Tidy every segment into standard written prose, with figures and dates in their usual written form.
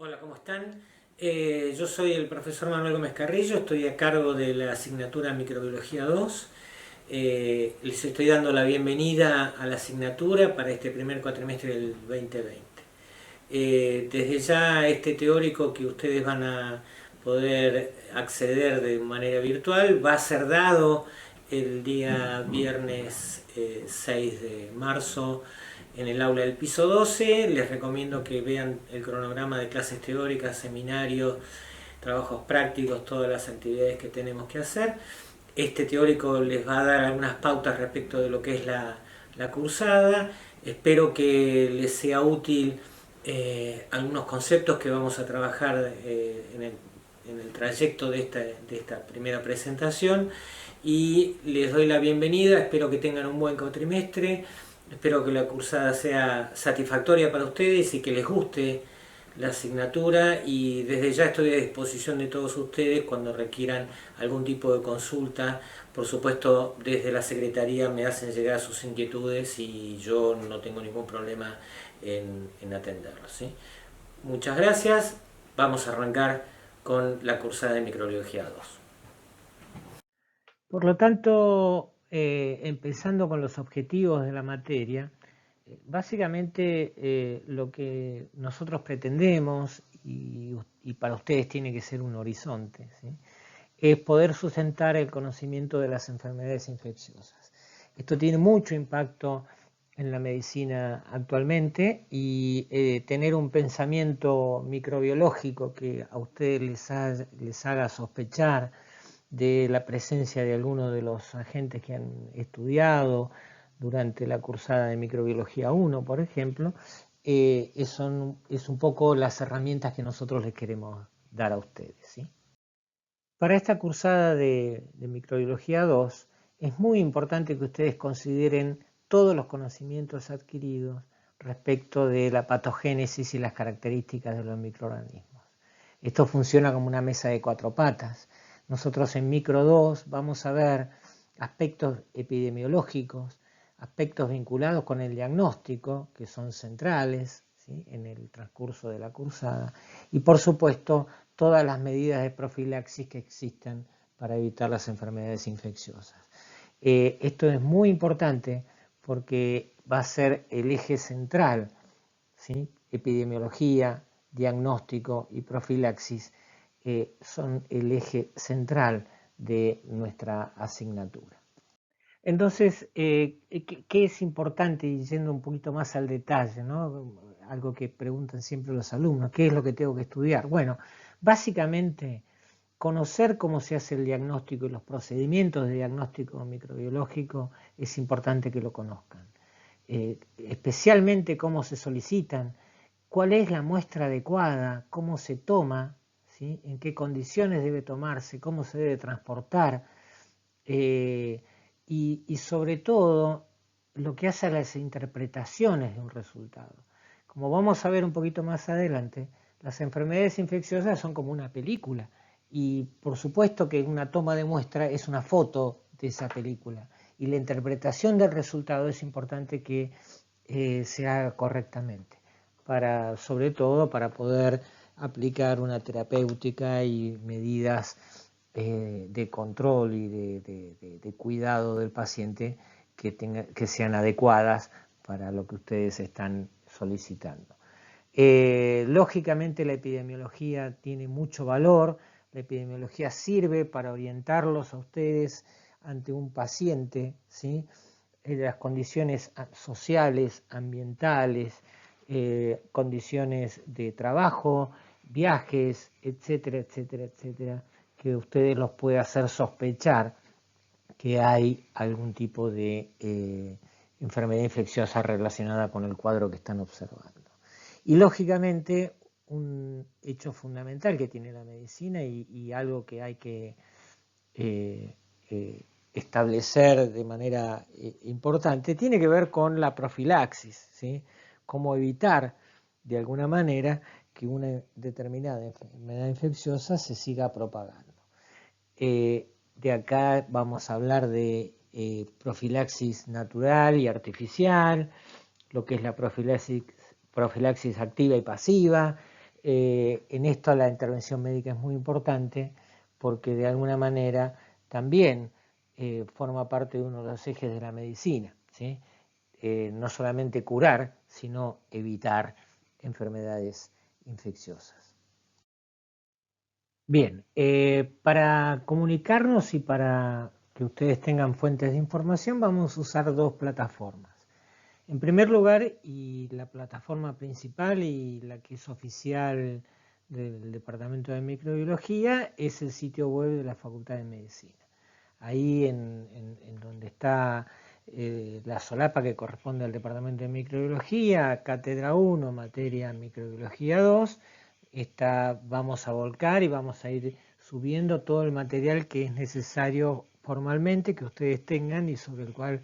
Hola, ¿cómo están? Yo soy el profesor Manuel Gómez Carrillo, estoy a cargo de la asignatura Microbiología 2. Les estoy dando la bienvenida a la asignatura para este primer cuatrimestre del 2020. Desde ya este teórico que ustedes van a poder acceder de manera virtual va a ser dado el día viernes 6 de marzo en el aula del piso 12. Les recomiendo que vean el cronograma de clases teóricas, seminarios, trabajos prácticos, todas las actividades que tenemos que hacer. Este teórico les va a dar algunas pautas respecto de lo que es la cursada. Espero que les sea útil algunos conceptos que vamos a trabajar en el trayecto de esta primera presentación, y les doy la bienvenida. Espero que tengan un buen cuatrimestre, espero que la cursada sea satisfactoria para ustedes y que les guste la asignatura, y desde ya estoy a disposición de todos ustedes cuando requieran algún tipo de consulta. Por supuesto, desde la Secretaría me hacen llegar sus inquietudes y yo no tengo ningún problema en atenderlos, ¿sí? Muchas gracias. Vamos a arrancar con la cursada de Microbiología 2. Por lo tanto, empezando con los objetivos de la materia, básicamente lo que nosotros pretendemos, y para ustedes tiene que ser un horizonte, ¿sí?, es poder sustentar el conocimiento de las enfermedades infecciosas. Esto tiene mucho impacto en la medicina actualmente, y tener un pensamiento microbiológico que a ustedes les haga sospechar de la presencia de algunos de los agentes que han estudiado durante la cursada de Microbiología 1, por ejemplo, es un poco las herramientas que nosotros les queremos dar a ustedes, ¿sí? Para esta cursada de Microbiología 2 es muy importante que ustedes consideren todos los conocimientos adquiridos respecto de la patogénesis y las características de los microorganismos. Esto funciona como una mesa de cuatro patas. Nosotros en Micro 2 vamos a ver aspectos epidemiológicos, aspectos vinculados con el diagnóstico, que son centrales, ¿sí?, en el transcurso de la cursada, y por supuesto todas las medidas de profilaxis que existen para evitar las enfermedades infecciosas. Esto es muy importante porque va a ser el eje central, ¿sí? Epidemiología, diagnóstico y profilaxis son el eje central de nuestra asignatura. Entonces, ¿qué es importante? Y yendo un poquito más al detalle, ¿no?, algo que preguntan siempre los alumnos: ¿qué es lo que tengo que estudiar? Bueno, básicamente conocer cómo se hace el diagnóstico y los procedimientos de diagnóstico microbiológico es importante que lo conozcan. Especialmente cómo se solicitan, cuál es la muestra adecuada, cómo se toma, ¿sí?, en qué condiciones debe tomarse, cómo se debe transportar, y sobre todo lo que hace a las interpretaciones de un resultado. Como vamos a ver un poquito más adelante, las enfermedades infecciosas son como una película, y por supuesto que una toma de muestra es una foto de esa película, y la interpretación del resultado es importante que se haga correctamente, sobre todo para poder aplicar una terapéutica y medidas de control y de cuidado del paciente que sean adecuadas para lo que ustedes están solicitando. Lógicamente la epidemiología tiene mucho valor. La epidemiología sirve para orientarlos a ustedes ante un paciente, ¿sí?, las condiciones sociales, ambientales, condiciones de trabajo, viajes, etcétera, etcétera, etcétera, que ustedes los puede hacer sospechar que hay algún tipo de enfermedad infecciosa relacionada con el cuadro que están observando. Y lógicamente un hecho fundamental que tiene la medicina, y algo que hay que establecer de manera importante, tiene que ver con la profilaxis, ¿sí?, cómo evitar de alguna manera que una determinada enfermedad infecciosa se siga propagando. De acá vamos a hablar de profilaxis natural y artificial, lo que es la profilaxis activa y pasiva, En esto la intervención médica es muy importante porque de alguna manera también forma parte de uno de los ejes de la medicina, ¿sí? No solamente curar, sino evitar enfermedades infecciosas. Bien, para comunicarnos y para que ustedes tengan fuentes de información, vamos a usar dos plataformas. En primer lugar, y la plataforma principal y la que es oficial del Departamento de Microbiología, es el sitio web de la Facultad de Medicina. Ahí en donde está la solapa que corresponde al Departamento de Microbiología, Cátedra 1, materia Microbiología 2, vamos a volcar y vamos a ir subiendo todo el material que es necesario formalmente que ustedes tengan y sobre el cual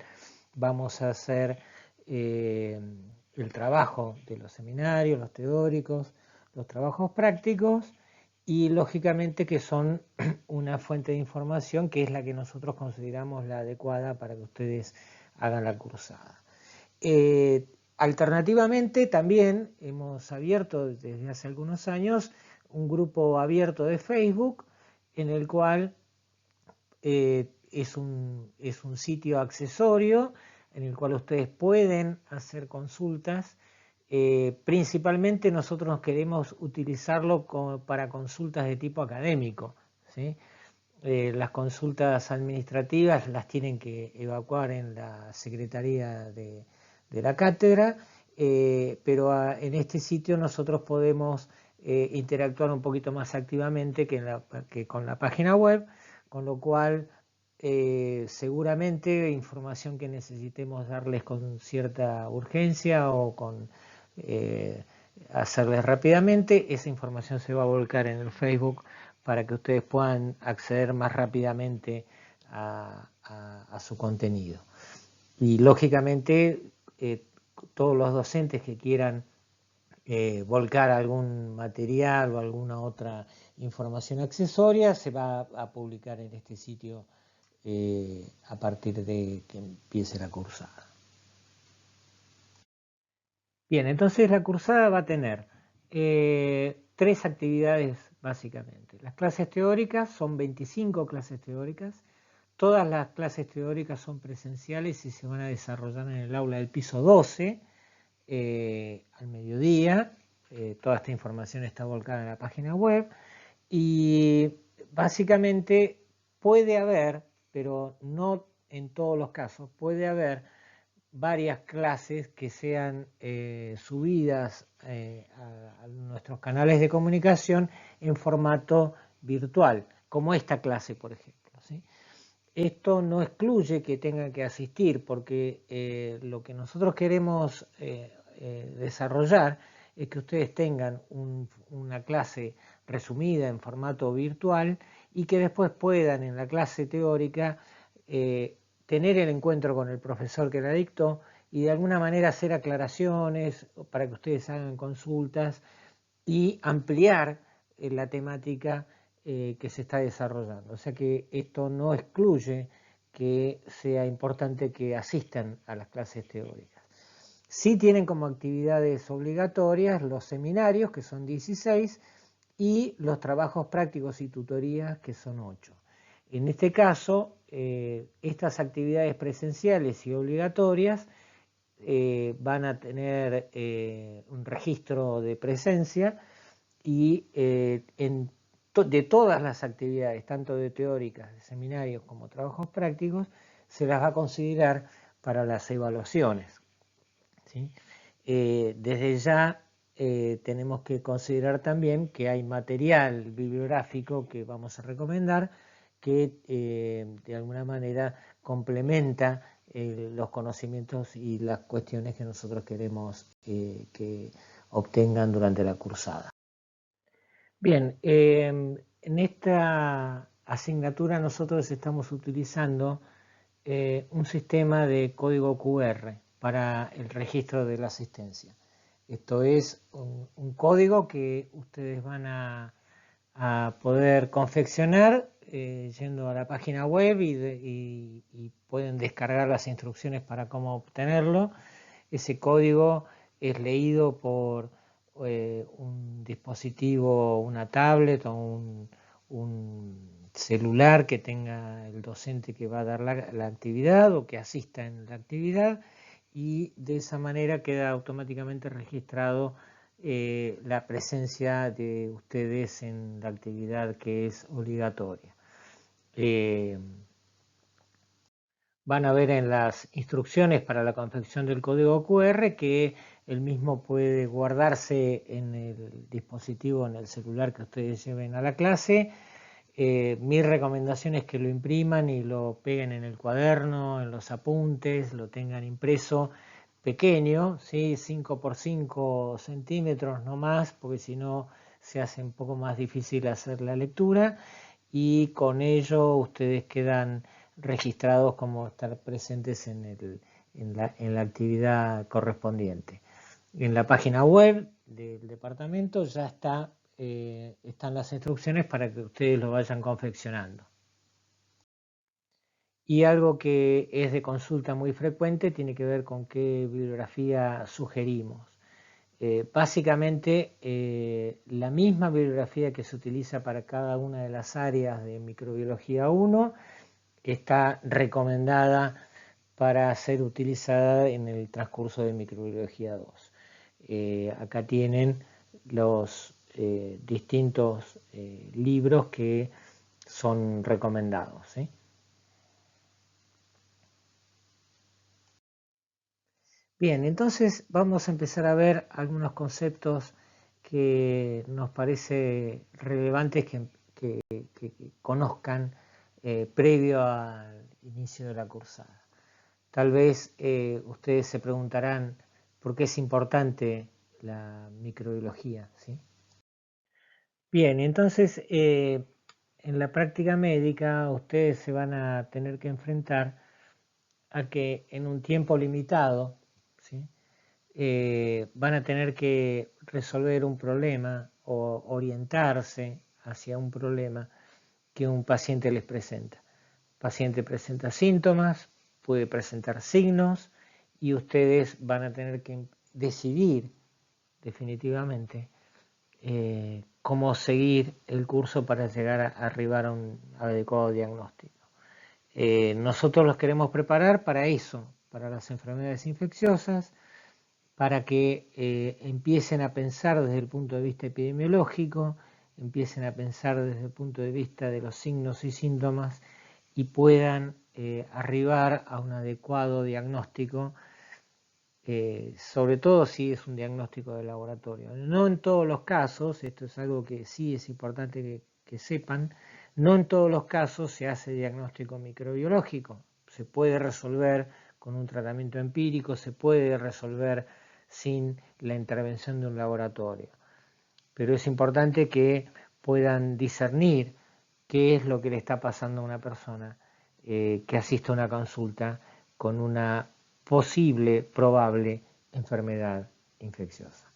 vamos a hacer el trabajo de los seminarios, los teóricos, los trabajos prácticos y lógicamente que son una fuente de información que es la que nosotros consideramos la adecuada para que ustedes hagan la cursada. Alternativamente también hemos abierto desde hace algunos años un grupo abierto de Facebook en el cual es un sitio accesorio en el cual ustedes pueden hacer consultas. Principalmente nosotros queremos utilizarlo para consultas de tipo académico, ¿sí? Las consultas administrativas las tienen que evacuar en la Secretaría de la Cátedra, pero en este sitio nosotros podemos interactuar un poquito más activamente que con la página web, con lo cual seguramente información que necesitemos darles con cierta urgencia o con hacerles rápidamente, esa información se va a volcar en el Facebook para que ustedes puedan acceder más rápidamente a su contenido. Y lógicamente todos los docentes que quieran volcar algún material o alguna otra información accesoria se va a publicar en este sitio a partir de que empiece la cursada. Bien, entonces la cursada va a tener tres actividades básicamente. Las clases teóricas son 25 clases teóricas. Todas las clases teóricas son presenciales y se van a desarrollar en el aula del piso 12 al mediodía. Toda esta información está volcada en la página web. Y básicamente puede haber, pero no en todos los casos, puede haber varias clases que sean subidas a nuestros canales de comunicación en formato virtual, como esta clase, por ejemplo, ¿sí? Esto no excluye que tengan que asistir, porque lo que nosotros queremos desarrollar es que ustedes tengan una clase resumida en formato virtual y que después puedan en la clase teórica tener el encuentro con el profesor que la dictó y de alguna manera hacer aclaraciones para que ustedes hagan consultas y ampliar la temática que se está desarrollando. O sea que esto no excluye que sea importante que asistan a las clases teóricas. Sí tienen como actividades obligatorias los seminarios, que son 16, y los trabajos prácticos y tutorías, que son 8. En este caso, estas actividades presenciales y obligatorias van a tener un registro de presencia y de todas las actividades, tanto de teóricas, de seminarios como trabajos prácticos, se las va a considerar para las evaluaciones, ¿sí? Desde ya tenemos que considerar también que hay material bibliográfico que vamos a recomendar que de alguna manera complementa los conocimientos y las cuestiones que nosotros queremos que obtengan durante la cursada. Bien, en esta asignatura nosotros estamos utilizando un sistema de código QR para el registro de la asistencia. Esto es un código que ustedes van a poder confeccionar yendo a la página web y pueden descargar las instrucciones para cómo obtenerlo. Ese código es leído por un dispositivo, una tablet o un celular que tenga el docente que va a dar la actividad o que asista en la actividad, y de esa manera queda automáticamente registrado la presencia de ustedes en la actividad que es obligatoria. Van a ver en las instrucciones para la confección del código QR que el mismo puede guardarse en el dispositivo, en el celular que ustedes lleven a la clase. Mi recomendación es que lo impriman y lo peguen en el cuaderno, en los apuntes, lo tengan impreso pequeño, ¿sí? 5 por 5 centímetros no más, porque si no se hace un poco más difícil hacer la lectura, y con ello ustedes quedan registrados como estar presentes en la actividad correspondiente. En la página web del departamento ya están las instrucciones para que ustedes lo vayan confeccionando. Y algo que es de consulta muy frecuente tiene que ver con qué bibliografía sugerimos. Básicamente la misma bibliografía que se utiliza para cada una de las áreas de microbiología 1 está recomendada para ser utilizada en el transcurso de microbiología 2. Acá tienen los distintos libros que son recomendados, ¿sí? Bien, entonces vamos a empezar a ver algunos conceptos que nos parece relevantes que conozcan previo al inicio de la cursada. Tal vez ustedes se preguntarán por qué es importante la microbiología, ¿sí? Bien, entonces en la práctica médica ustedes se van a tener que enfrentar a que en un tiempo limitado, ¿sí? Van a tener que resolver un problema o orientarse hacia un problema que un paciente les presenta. El paciente presenta síntomas, puede presentar signos, y ustedes van a tener que decidir definitivamente cómo seguir el curso para llegar a arribar a un adecuado diagnóstico. Nosotros los queremos preparar para eso, para las enfermedades infecciosas, para que empiecen a pensar desde el punto de vista epidemiológico, empiecen a pensar desde el punto de vista de los signos y síntomas, y puedan arribar a un adecuado diagnóstico, sobre todo si es un diagnóstico de laboratorio. No en todos los casos, esto es algo que sí es importante que sepan, no en todos los casos se hace diagnóstico microbiológico. Se puede resolver con un tratamiento empírico, se puede resolver sin la intervención de un laboratorio. Pero es importante que puedan discernir qué es lo que le está pasando a una persona que asiste a una consulta con una posible, probable enfermedad infecciosa.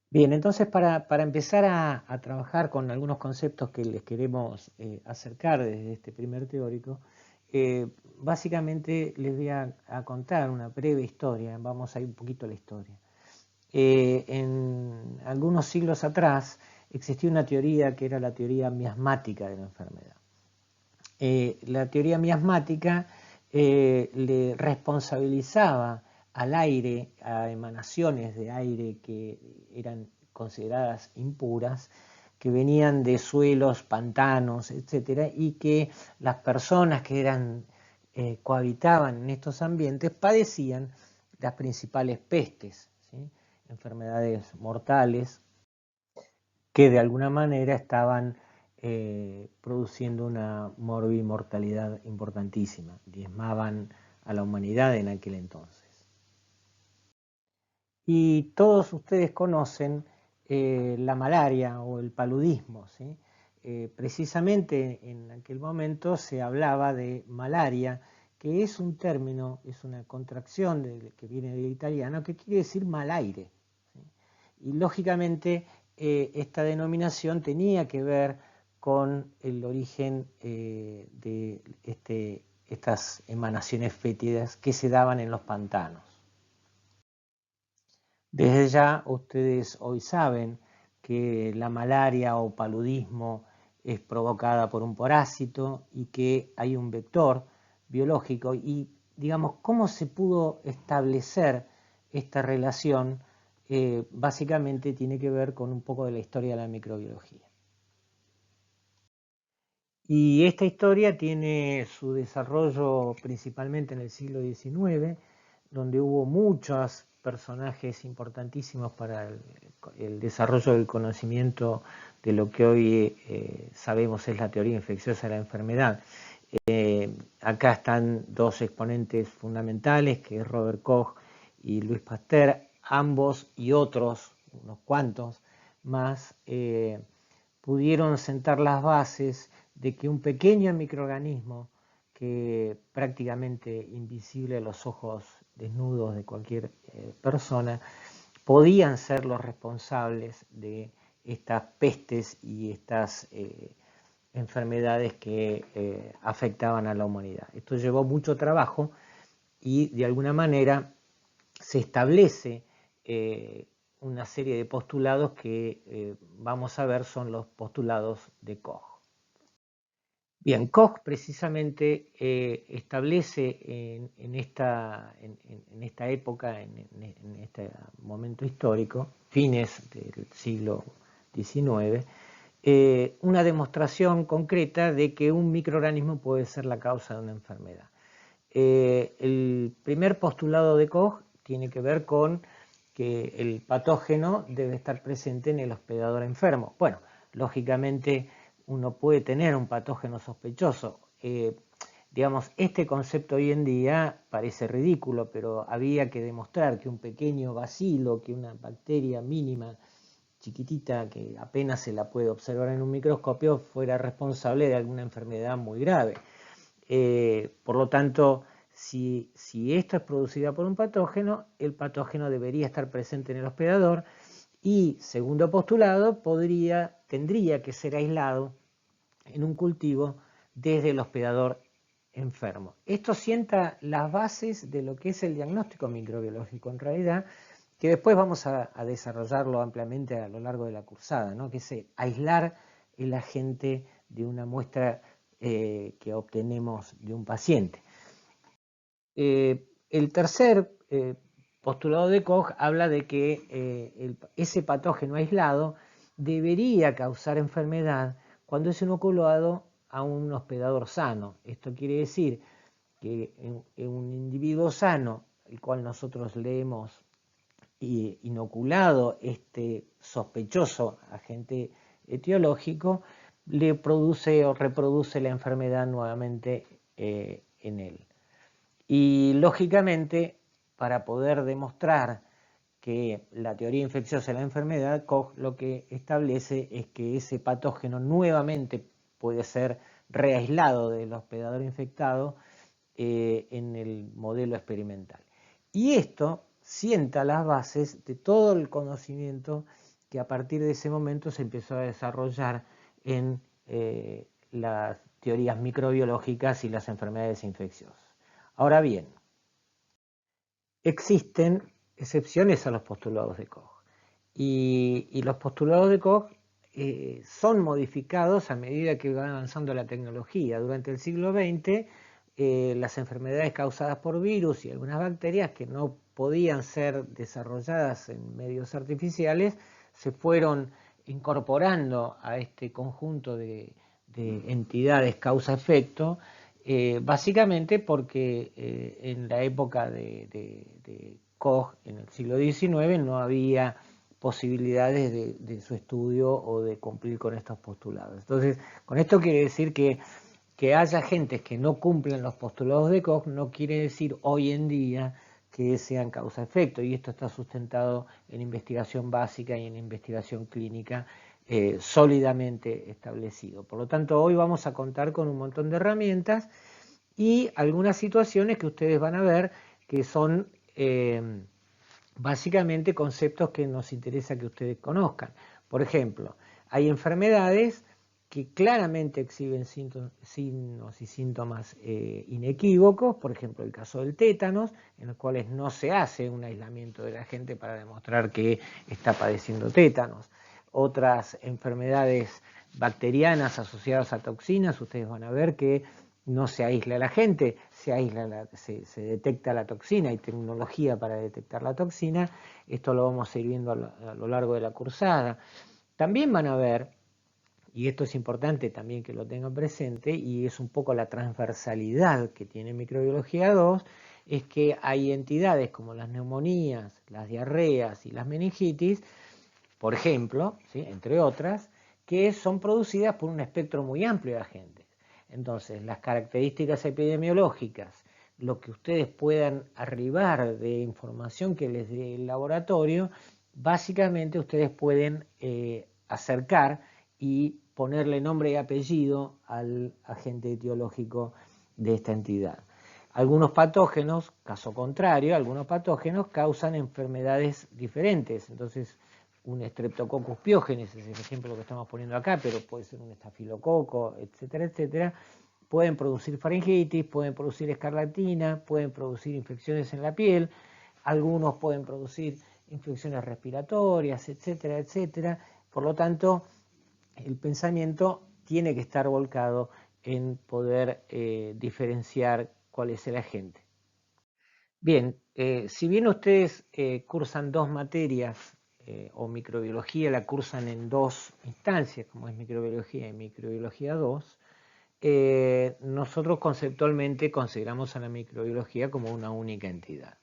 Bien, entonces para empezar a trabajar con algunos conceptos que les queremos acercar desde este primer teórico, básicamente les voy a contar una breve historia, vamos a ir un poquito a la historia. En algunos siglos atrás existía una teoría que era la teoría miasmática de la enfermedad. La teoría miasmática le responsabilizaba al aire, a emanaciones de aire que eran consideradas impuras, que venían de suelos, pantanos, etcétera, y que las personas que cohabitaban en estos ambientes padecían las principales pestes, ¿sí? Enfermedades mortales que de alguna manera estaban produciendo una morbimortalidad importantísima, diezmaban a la humanidad en aquel entonces. Y todos ustedes conocen la malaria o el paludismo, ¿sí? Precisamente en aquel momento se hablaba de malaria, que es un término, es una contracción que viene del italiano, que quiere decir mal aire, ¿sí? Y lógicamente esta denominación tenía que ver con el origen de estas emanaciones fétidas que se daban en los pantanos. Desde ya ustedes hoy saben que la malaria o paludismo es provocada por un parásito y que hay un vector biológico y digamos cómo se pudo establecer esta relación básicamente tiene que ver con un poco de la historia de la microbiología. Y esta historia tiene su desarrollo principalmente en el siglo XIX, donde hubo muchos personajes importantísimos para el desarrollo del conocimiento de lo que hoy sabemos es la teoría infecciosa de la enfermedad. Acá están dos exponentes fundamentales, que es Robert Koch y Louis Pasteur, ambos y otros, unos cuantos más, pudieron sentar las bases de que un pequeño microorganismo que prácticamente invisible a los ojos desnudos de cualquier persona, podían ser los responsables de estas pestes y estas enfermedades que afectaban a la humanidad. Esto llevó mucho trabajo y de alguna manera se establece una serie de postulados que vamos a ver son los postulados de Koch. Bien, Koch precisamente establece en esta época, en este momento histórico, fines del siglo XIX, una demostración concreta de que un microorganismo puede ser la causa de una enfermedad. El primer postulado de Koch tiene que ver con que el patógeno debe estar presente en el hospedador enfermo. Bueno, lógicamente uno puede tener un patógeno sospechoso. Digamos, este concepto hoy en día parece ridículo, pero había que demostrar que un pequeño bacilo, que una bacteria mínima, chiquitita, que apenas se la puede observar en un microscopio, fuera responsable de alguna enfermedad muy grave. Por lo tanto, si esto es producida por un patógeno, el patógeno debería estar presente en el hospedador y, segundo postulado, tendría que ser aislado en un cultivo desde el hospedador enfermo. Esto sienta las bases de lo que es el diagnóstico microbiológico en realidad, que después vamos a desarrollarlo ampliamente a lo largo de la cursada, ¿no? Que es aislar el agente de una muestra que obtenemos de un paciente. El tercer postulado de Koch habla de que ese patógeno aislado debería causar enfermedad cuando es inoculado a un hospedador sano. Esto quiere decir que en un individuo sano, el cual nosotros le hemos inoculado este sospechoso agente etiológico, le produce o reproduce la enfermedad nuevamente en él. Y lógicamente, para poder demostrar que la teoría infecciosa de la enfermedad, Koch lo que establece es que ese patógeno nuevamente puede ser reaislado del hospedador infectado en el modelo experimental. Y esto sienta las bases de todo el conocimiento que a partir de ese momento se empezó a desarrollar en las teorías microbiológicas y las enfermedades infecciosas. Ahora bien, existen excepciones a los postulados de Koch y los postulados de Koch son modificados a medida que va avanzando la tecnología. Durante el siglo XX, las enfermedades causadas por virus y algunas bacterias que no podían ser desarrolladas en medios artificiales se fueron incorporando a este conjunto de entidades causa-efecto, básicamente porque en la época de Koch, en el siglo XIX, no había posibilidades de su estudio o de cumplir con estos postulados. Entonces, con esto quiere decir que haya gentes que no cumplen los postulados de Koch no quiere decir hoy en día que sean causa-efecto, y esto está sustentado en investigación básica y en investigación clínica sólidamente establecido. Por lo tanto, hoy vamos a contar con un montón de herramientas y algunas situaciones que ustedes van a ver que son básicamente conceptos que nos interesa que ustedes conozcan. Por ejemplo, hay enfermedades que claramente exhiben signos y síntomas inequívocos, por ejemplo el caso del tétanos, en los cuales no se hace un aislamiento de la gente para demostrar que está padeciendo tétanos. Otras enfermedades bacterianas asociadas a toxinas, ustedes van a ver que no se aísla a la gente, se detecta la toxina, hay tecnología para detectar la toxina, esto lo vamos a ir viendo a lo largo de la cursada. También van a ver, y esto es importante también que lo tengan presente, y es un poco la transversalidad que tiene microbiología 2, es que hay entidades como las neumonías, las diarreas y las meningitis, por ejemplo, ¿sí?, entre otras, que son producidas por un espectro muy amplio de agentes. Entonces, las características epidemiológicas, lo que ustedes puedan arribar de información que les dé el laboratorio, básicamente ustedes pueden acercar y ponerle nombre y apellido al agente etiológico de esta entidad. Algunos patógenos, caso contrario, algunos patógenos causan enfermedades diferentes. Entonces, un Streptococcus pyogenes es el ejemplo que estamos poniendo acá, pero puede ser un estafilococo, etcétera, etcétera. Pueden producir faringitis, pueden producir escarlatina, pueden producir infecciones en la piel, algunos pueden producir infecciones respiratorias, etcétera, etcétera. Por lo tanto, el pensamiento tiene que estar volcado en poder diferenciar cuál es el agente. Bien, si bien ustedes cursan dos materias o microbiología la cursan en dos instancias, como es microbiología y microbiología 2, nosotros conceptualmente consideramos a la microbiología como una única entidad.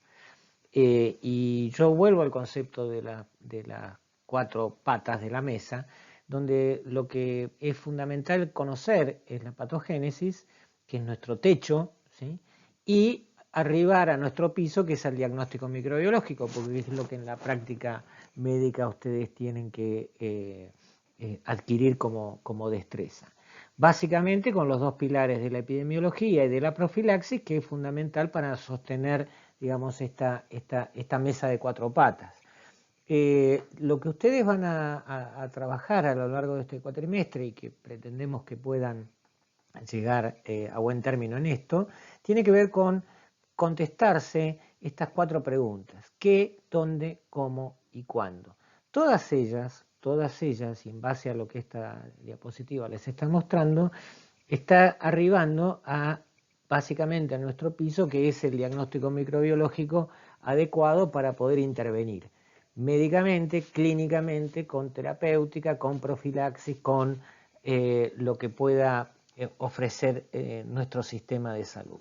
Y yo vuelvo al concepto de las cuatro patas de la mesa, donde lo que es fundamental conocer es la patogénesis, que es nuestro techo, ¿sí?, y arribar a nuestro piso, que es el diagnóstico microbiológico, porque es lo que en la práctica médica ustedes tienen que adquirir como destreza. Básicamente con los dos pilares de la epidemiología y de la profilaxis, que es fundamental para sostener, digamos, esta mesa de cuatro patas. Lo que ustedes van a trabajar a lo largo de este cuatrimestre y que pretendemos que puedan llegar a buen término en esto, tiene que ver con contestarse estas cuatro preguntas: ¿qué, dónde, cómo y cuándo? Todas ellas, y en base a lo que esta diapositiva les está mostrando, está arribando a básicamente a nuestro piso, que es el diagnóstico microbiológico adecuado para poder intervenir médicamente, clínicamente, con terapéutica, con profilaxis, con lo que pueda ofrecer nuestro sistema de salud.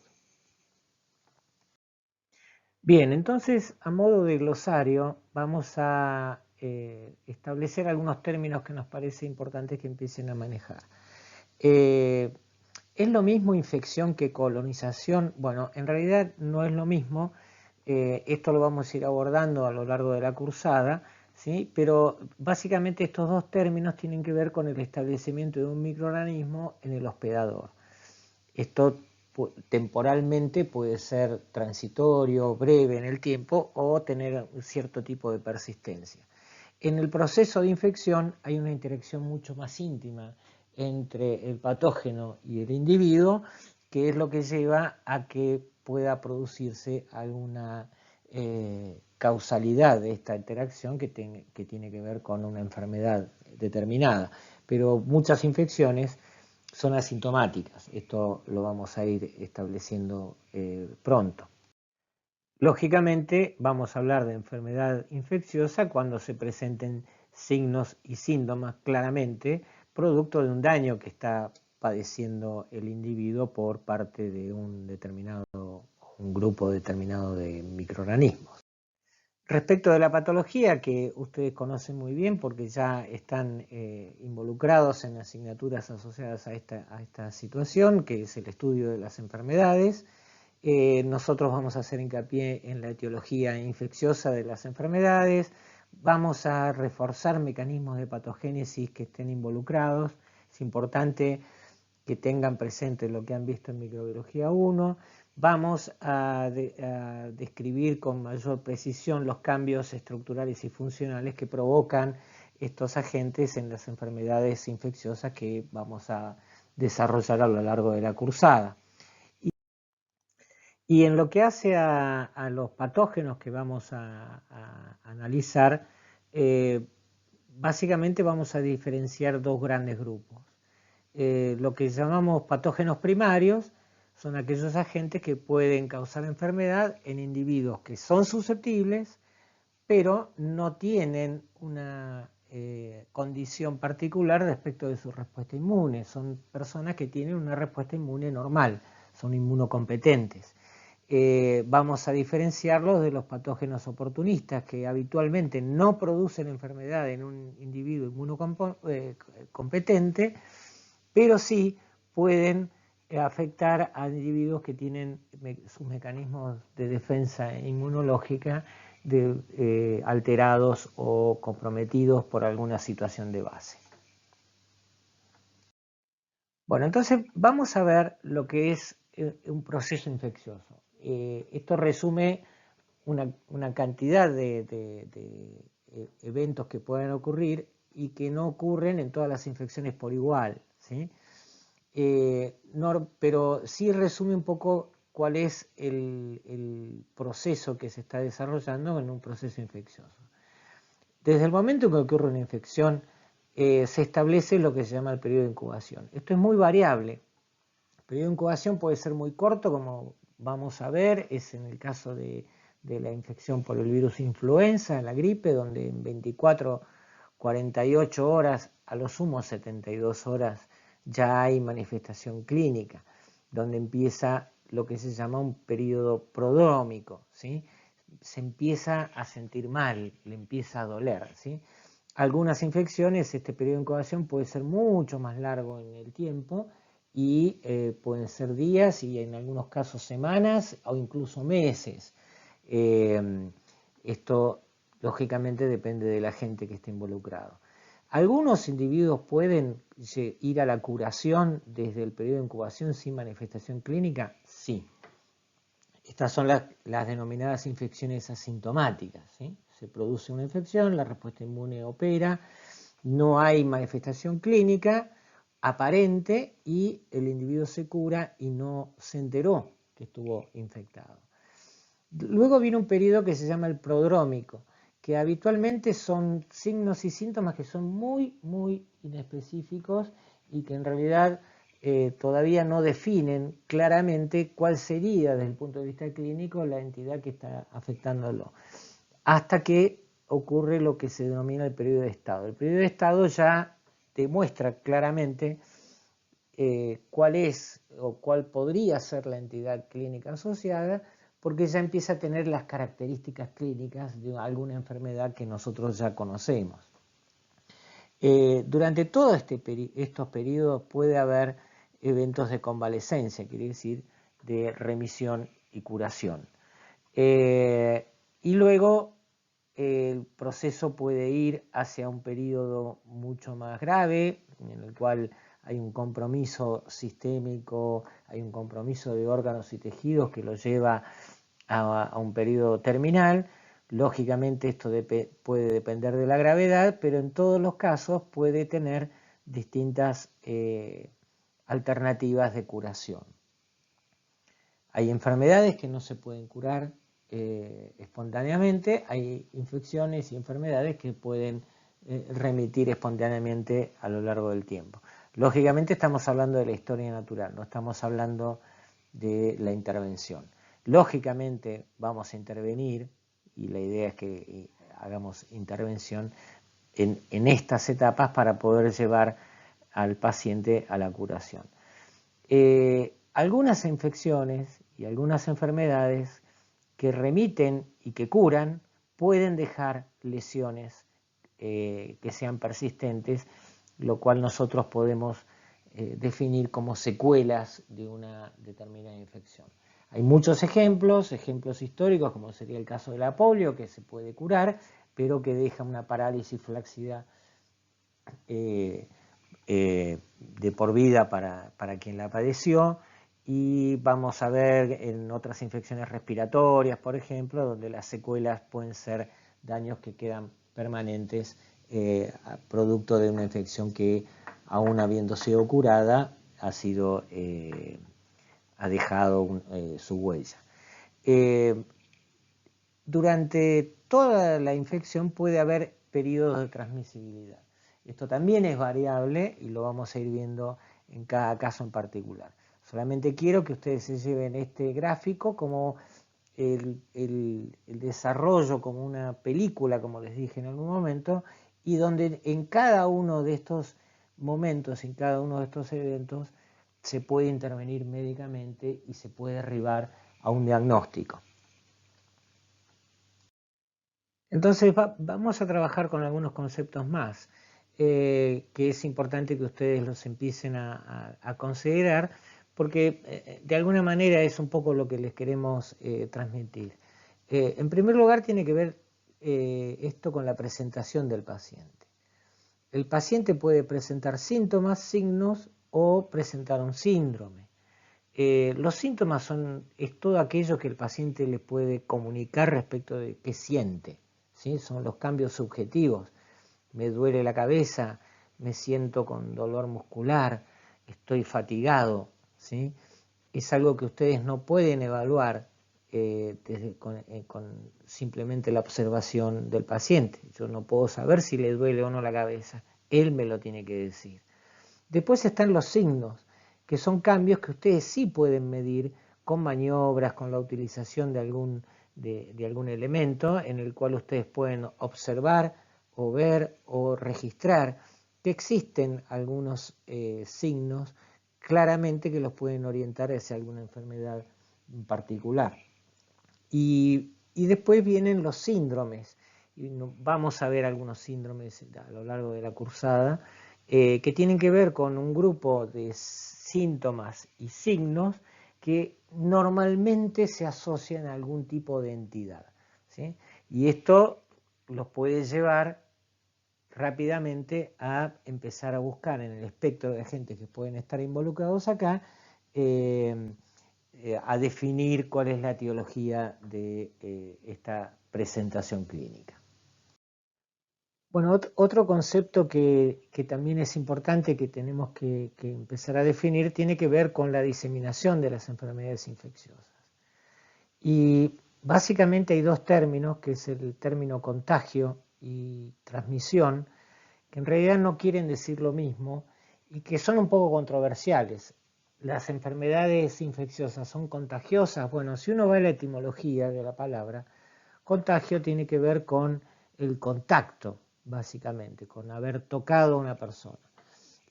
Bien, entonces, a modo de glosario, vamos a establecer algunos términos que nos parece importante que empiecen a manejar. ¿Es lo mismo infección que colonización? Bueno, en realidad no es lo mismo. Esto lo vamos a ir abordando a lo largo de la cursada, ¿sí? Pero básicamente estos dos términos tienen que ver con el establecimiento de un microorganismo en el hospedador. Esto temporalmente puede ser transitorio, breve en el tiempo, o tener un cierto tipo de persistencia. En el proceso de infección hay una interacción mucho más íntima entre el patógeno y el individuo, que es lo que lleva a que pueda producirse alguna causalidad de esta interacción que tiene que ver con una enfermedad determinada. Pero muchas infecciones son asintomáticas. Esto lo vamos a ir estableciendo pronto. Lógicamente vamos a hablar de enfermedad infecciosa cuando se presenten signos y síntomas claramente producto de un daño que está padeciendo el individuo por parte de un grupo determinado de microorganismos. Respecto de la patología, que ustedes conocen muy bien porque ya están involucrados en asignaturas asociadas a esta situación, que es el estudio de las enfermedades, nosotros vamos a hacer hincapié en la etiología infecciosa de las enfermedades, vamos a reforzar mecanismos de patogénesis que estén involucrados. Es importante que tengan presente lo que han visto en microbiología 1. Vamos a describir con mayor precisión los cambios estructurales y funcionales que provocan estos agentes en las enfermedades infecciosas que vamos a desarrollar a lo largo de la cursada. Y en lo que hace a los patógenos que vamos a analizar, básicamente vamos a diferenciar dos grandes grupos. Lo que llamamos patógenos primarios son aquellos agentes que pueden causar enfermedad en individuos que son susceptibles, pero no tienen una condición particular respecto de su respuesta inmune. Son personas que tienen una respuesta inmune normal, son inmunocompetentes. Vamos a diferenciarlos de los patógenos oportunistas, que habitualmente no producen enfermedad en un individuo inmunocompetente, pero sí pueden afectar a individuos que tienen sus mecanismos de defensa inmunológica alterados o comprometidos por alguna situación de base. Bueno, entonces vamos a ver lo que es un proceso infeccioso. Esto resume una cantidad de eventos que pueden ocurrir y que no ocurren en todas las infecciones por igual, ¿sí? Pero sí resume un poco cuál es el proceso que se está desarrollando en un proceso infeccioso. Desde el momento en que ocurre una infección, se establece lo que se llama el periodo de incubación. Esto es muy variable. El periodo de incubación puede ser muy corto, como vamos a ver, es en el caso de la infección por el virus influenza, la gripe, donde en 24, 48 horas, a lo sumo 72 horas, ya hay manifestación clínica, donde empieza lo que se llama un periodo prodrómico, ¿sí? Se empieza a sentir mal, le empieza a doler, ¿sí? Algunas infecciones, este periodo de incubación puede ser mucho más largo en el tiempo y pueden ser días y en algunos casos semanas o incluso meses. Esto lógicamente depende del agente que esté involucrado. ¿Algunos individuos pueden ir a la curación desde el periodo de incubación sin manifestación clínica? Sí. Estas son las denominadas infecciones asintomáticas, ¿sí? Se produce una infección, la respuesta inmune opera, no hay manifestación clínica aparente y el individuo se cura y no se enteró que estuvo infectado. Luego viene un periodo que se llama el prodrómico, que habitualmente son signos y síntomas que son muy, muy inespecíficos y que en realidad todavía no definen claramente cuál sería desde el punto de vista clínico la entidad que está afectándolo, hasta que ocurre lo que se denomina el periodo de estado. El periodo de estado ya demuestra claramente cuál es o cuál podría ser la entidad clínica asociada, porque ya empieza a tener las características clínicas de alguna enfermedad que nosotros ya conocemos. Durante todos estos periodos puede haber eventos de convalescencia, quiere decir de remisión y curación. Y luego el proceso puede ir hacia un periodo mucho más grave, en el cual hay un compromiso sistémico, hay un compromiso de órganos y tejidos que lo lleva a un periodo terminal. Lógicamente esto puede depender de la gravedad, pero en todos los casos puede tener distintas alternativas de curación. Hay enfermedades que no se pueden curar espontáneamente, hay infecciones y enfermedades que pueden remitir espontáneamente a lo largo del tiempo. Lógicamente estamos hablando de la historia natural, no estamos hablando de la intervención. Lógicamente vamos a intervenir y la idea es que hagamos intervención en estas etapas para poder llevar al paciente a la curación. Algunas infecciones y algunas enfermedades que remiten y que curan pueden dejar lesiones que sean persistentes, lo cual nosotros podemos definir como secuelas de una determinada infección. Hay muchos ejemplos históricos, como sería el caso de la polio, que se puede curar, pero que deja una parálisis flácida de por vida para quien la padeció. Y vamos a ver en otras infecciones respiratorias, por ejemplo, donde las secuelas pueden ser daños que quedan permanentes producto de una infección que, aún habiendo sido curada, ha dejado su huella. Durante toda la infección puede haber periodos de transmisibilidad. Esto también es variable y lo vamos a ir viendo en cada caso en particular. Solamente quiero que ustedes se lleven este gráfico como el desarrollo, como una película, como les dije en algún momento, y donde en cada uno de estos momentos, en cada uno de estos eventos, se puede intervenir médicamente y se puede arribar a un diagnóstico. Entonces vamos a trabajar con algunos conceptos más, que es importante que ustedes los empiecen a considerar, porque de alguna manera es un poco lo que les queremos transmitir. En primer lugar, tiene que ver esto con la presentación del paciente. El paciente puede presentar síntomas, signos o presentar un síndrome. Los síntomas es todo aquello que el paciente le puede comunicar respecto de qué siente, ¿sí? Son los cambios subjetivos. Me duele la cabeza, me siento con dolor muscular, estoy fatigado, ¿sí? Es algo que ustedes no pueden evaluar con simplemente la observación del paciente. Yo no puedo saber si le duele o no la cabeza, él me lo tiene que decir. Después están los signos, que son cambios que ustedes sí pueden medir con maniobras, con la utilización de algún elemento en el cual ustedes pueden observar o ver o registrar que existen algunos signos claramente que los pueden orientar hacia alguna enfermedad en particular. Y después vienen los síndromes. Y vamos a ver algunos síndromes a lo largo de la cursada, que tienen que ver con un grupo de síntomas y signos que normalmente se asocian a algún tipo de entidad, ¿sí? Y esto los puede llevar rápidamente a empezar a buscar en el espectro de agentes que pueden estar involucrados acá, a definir cuál es la etiología de esta presentación clínica. Bueno, otro concepto que también es importante que tenemos que empezar a definir tiene que ver con la diseminación de las enfermedades infecciosas. Y básicamente hay dos términos, que es el término contagio y transmisión, que en realidad no quieren decir lo mismo y que son un poco controversiales. Las enfermedades infecciosas son contagiosas. Bueno, si uno va a la etimología de la palabra, contagio tiene que ver con el contacto, básicamente, con haber tocado a una persona.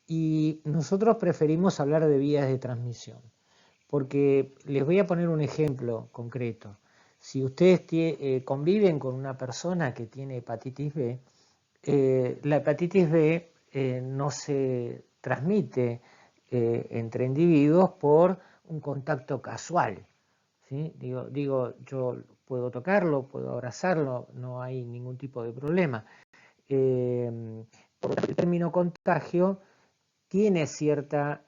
Y nosotros preferimos hablar de vías de transmisión, porque les voy a poner un ejemplo concreto. Si ustedes conviven con una persona que tiene hepatitis B, la hepatitis B no se transmite entre individuos por un contacto casual, ¿sí? Digo, yo puedo tocarlo, puedo abrazarlo, no hay ningún tipo de problema. Por lo tanto, el término contagio tiene cierta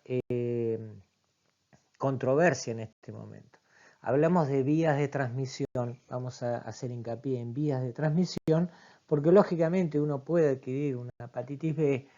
controversia en este momento. Hablamos de vías de transmisión, vamos a hacer hincapié en vías de transmisión, porque lógicamente uno puede adquirir una hepatitis B,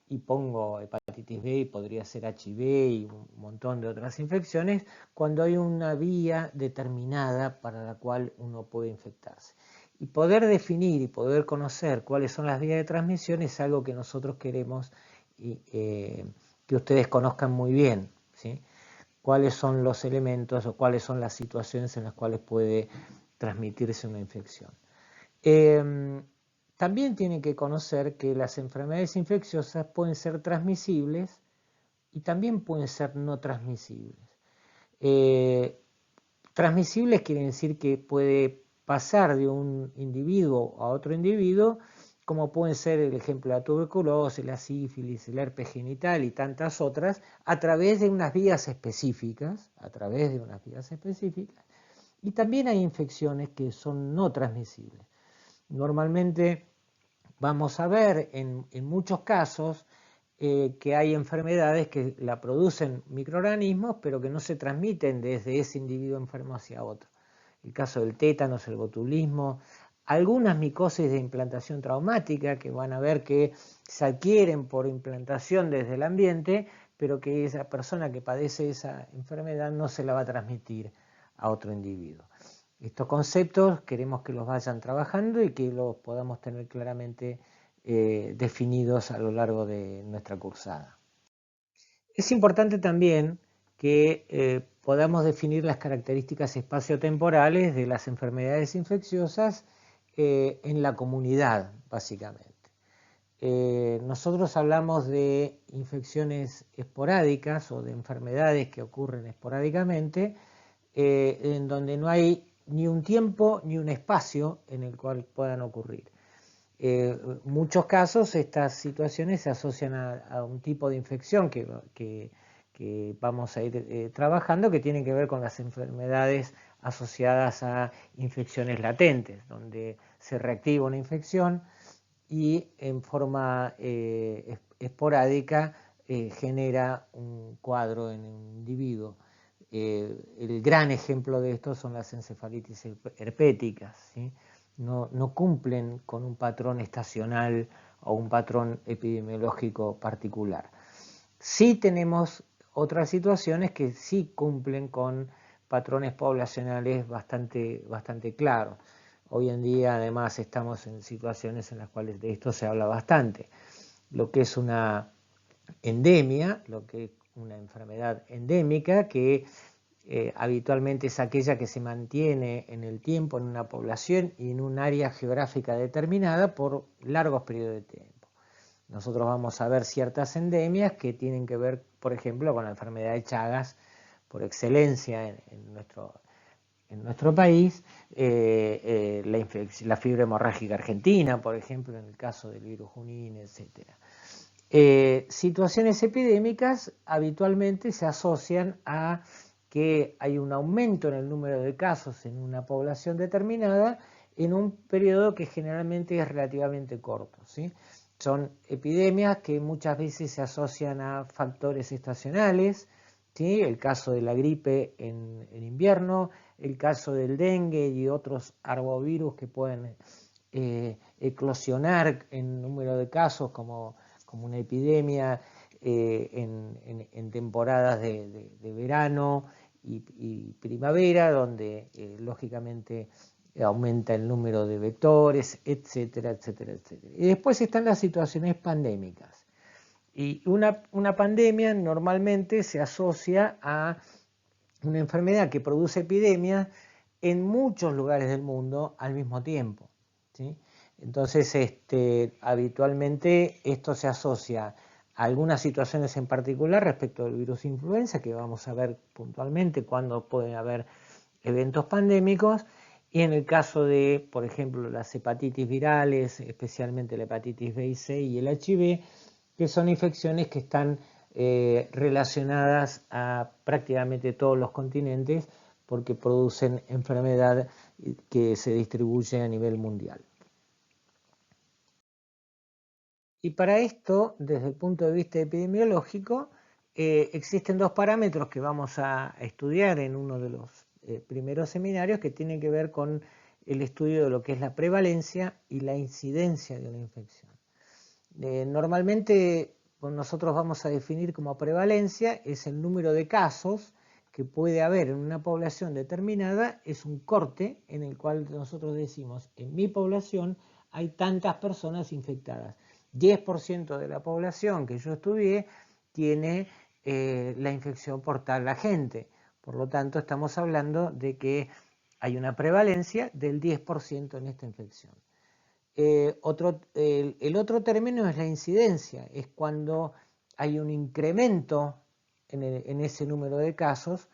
y pongo hepatitis B y podría ser HIV y un montón de otras infecciones, cuando hay una vía determinada para la cual uno puede infectarse. Y poder definir y poder conocer cuáles son las vías de transmisión es algo que nosotros queremos que ustedes conozcan muy bien, ¿sí? Cuáles son los elementos o cuáles son las situaciones en las cuales puede transmitirse una infección. También tienen que conocer que las enfermedades infecciosas pueden ser transmisibles y también pueden ser no transmisibles. Transmisibles quiere decir que puede pasar de un individuo a otro individuo, como pueden ser el ejemplo de la tuberculosis, la sífilis, el herpes genital y tantas otras, a través de unas vías específicas, y también hay infecciones que son no transmisibles. Normalmente vamos a ver en muchos casos que hay enfermedades que la producen microorganismos, pero que no se transmiten desde ese individuo enfermo hacia otro. El caso del tétanos, el botulismo, algunas micosis de implantación traumática que van a ver que se adquieren por implantación desde el ambiente, pero que esa persona que padece esa enfermedad no se la va a transmitir a otro individuo. Estos conceptos queremos que los vayan trabajando y que los podamos tener claramente definidos a lo largo de nuestra cursada. Es importante también que podamos definir las características espaciotemporales de las enfermedades infecciosas en la comunidad, básicamente. Nosotros hablamos de infecciones esporádicas o de enfermedades que ocurren esporádicamente, en donde no hay ni un tiempo ni un espacio en el cual puedan ocurrir. En muchos casos estas situaciones se asocian a un tipo de infección que vamos a ir trabajando, que tiene que ver con las enfermedades asociadas a infecciones latentes, donde se reactiva una infección y en forma esporádica genera un cuadro en un individuo. El gran ejemplo de esto son las encefalitis herpéticas, ¿sí? No cumplen con un patrón estacional o un patrón epidemiológico particular. Sí tenemos otras situaciones que sí cumplen con patrones poblacionales bastante claros. Hoy en día además estamos en situaciones en las cuales de esto se habla bastante. Lo que es una endemia, lo que es una enfermedad endémica que habitualmente es aquella que se mantiene en el tiempo en una población y en un área geográfica determinada por largos periodos de tiempo. Nosotros vamos a ver ciertas endemias que tienen que ver, por ejemplo, con la enfermedad de Chagas, por excelencia en nuestro país, la fiebre hemorrágica argentina, por ejemplo, en el caso del virus Junín, etc. Situaciones epidémicas habitualmente se asocian a que hay un aumento en el número de casos en una población determinada en un periodo que generalmente es relativamente corto, ¿sí? Son epidemias que muchas veces se asocian a factores estacionales, ¿sí? El caso de la gripe en invierno, el caso del dengue y otros arbovirus que pueden eclosionar en número de casos como una epidemia en temporadas de verano y primavera, donde lógicamente aumenta el número de vectores, etcétera, etcétera, etcétera. Y después están las situaciones pandémicas. Y una pandemia normalmente se asocia a una enfermedad que produce epidemias en muchos lugares del mundo al mismo tiempo, ¿sí? Entonces, habitualmente esto se asocia a algunas situaciones en particular respecto del virus influenza, que vamos a ver puntualmente cuándo pueden haber eventos pandémicos, y en el caso de, por ejemplo, las hepatitis virales, especialmente la hepatitis B y C y el HIV, que son infecciones que están relacionadas a prácticamente todos los continentes porque producen enfermedad que se distribuye a nivel mundial. Y para esto, desde el punto de vista epidemiológico, existen dos parámetros que vamos a estudiar en uno de los primeros seminarios que tienen que ver con el estudio de lo que es la prevalencia y la incidencia de una infección. Normalmente nosotros vamos a definir como prevalencia es el número de casos que puede haber en una población determinada, es un corte en el cual nosotros decimos, en mi población hay tantas personas infectadas. 10% de la población que yo estudié tiene la infección por tal agente. Por lo tanto, estamos hablando de que hay una prevalencia del 10% en esta infección. El otro término es la incidencia, es cuando hay un incremento en ese número de casos.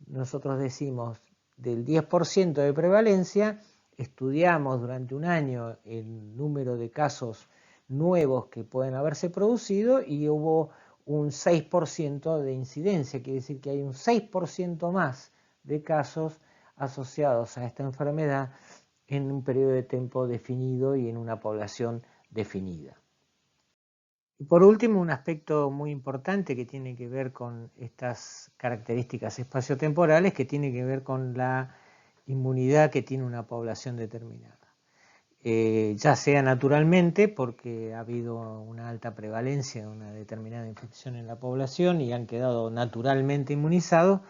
Nosotros decimos del 10% de prevalencia, estudiamos durante un año el número de casos nuevos que pueden haberse producido y hubo un 6% de incidencia, quiere decir que hay un 6% más de casos asociados a esta enfermedad en un periodo de tiempo definido y en una población definida. Y por último, un aspecto muy importante que tiene que ver con estas características espaciotemporales, que tiene que ver con la inmunidad que tiene una población determinada. ya sea naturalmente, porque ha habido una alta prevalencia de una determinada infección en la población y han quedado naturalmente inmunizados,